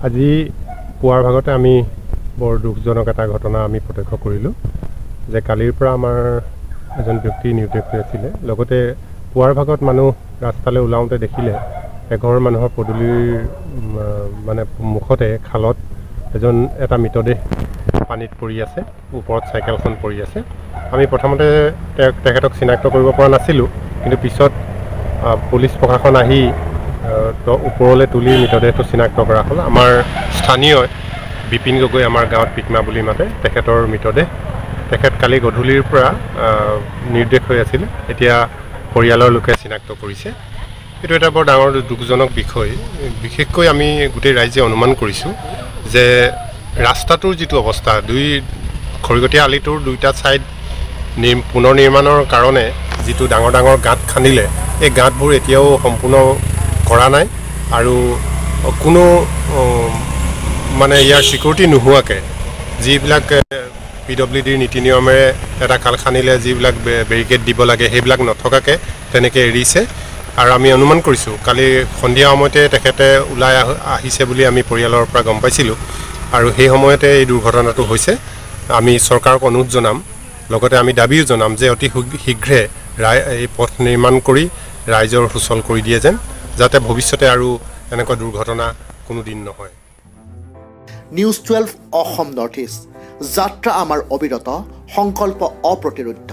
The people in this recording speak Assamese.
আজি পুৱাৰ ভাগতে আমি বৰ দুখজনক এটা ঘটনা আমি প্ৰত্যক্ষ কৰিলোঁ যে কালিৰ পৰা আমাৰ এজন ব্যক্তি নিৰুদ্দেশ হৈ আছিলে। লগতে পুৱাৰ ভাগত মানুহ ৰাস্তালৈ ওলাওঁতে দেখিলে এঘৰ মানুহৰ পদূলিৰ মানে মুখতে খালত এটা মৃতদেহ পানীত পৰি আছে, ওপৰত চাইকেলখন পৰি আছে। আমি প্ৰথমতে তেখেতক চিনাক্ত কৰিব পৰা নাছিলোঁ, কিন্তু পিছত পুলিচ প্ৰশাসন আহি ওপৰলৈ তুলি মৃতদেহটো চিনাক্ত কৰা হ'ল। আমাৰ স্থানীয় বিপিন গগৈ আমাৰ গাঁৱত পিকমা বুলি মাতে, তেখেতৰ মৃতদেহ। তেখেত কালি গধূলিৰ পৰা নিৰুদ্দেশ হৈ আছিল, এতিয়া পৰিয়ালৰ লোকে চিনাক্ত কৰিছে। এইটো এটা বৰ ডাঙৰ দুখজনক বিষয়। বিশেষকৈ আমি গোটেই ৰাইজে অনুমান কৰিছোঁ যে ৰাস্তাটোৰ যিটো অৱস্থা, খৰিকটীয়া আলিটোৰ দুইটা ছাইড পুনৰ নিৰ্মাণৰ কাৰণে যিটো ডাঙৰ ডাঙৰ গাঁত খান্দিলে, এই গাঁতবোৰ এতিয়াও সম্পূৰ্ণ কৰা নাই আৰু কোনো মানে ইয়াৰ চিকিউৰিটি নোহোৱাকৈ যিবিলাক PWDৰ নীতি নিয়মেৰে এটা খাল খান্দিলে যিবিলাক বেৰিকেড দিব লাগে সেইবিলাক নথকাকৈ তেনেকৈ এৰিছে। আৰু আমি অনুমান কৰিছোঁ কালি সন্ধিয়া সময়তে তেখেতে ওলাই আহিছে বুলি আমি পৰিয়ালৰ পৰা গম পাইছিলোঁ, আৰু সেই সময়তে এই দুৰ্ঘটনাটো হৈছে। আমি চৰকাৰক অনুৰোধ জনাম, লগতে আমি দাবীও জনাম যে অতি শীঘ্ৰে এই পথ নিৰ্মাণ কৰি ৰাইজৰ সুচল কৰি দিয়ে যেন, যাতে ভৱিষ্যতে আৰু এনেকুৱা দুৰ্ঘটনা কোনো দিন নহয়। নিউজ 12 অসম নৰ্থ ইষ্ট, যাত্ৰা আমাৰ অবিৰত, সংকল্প অপ্ৰতিৰোধ্য।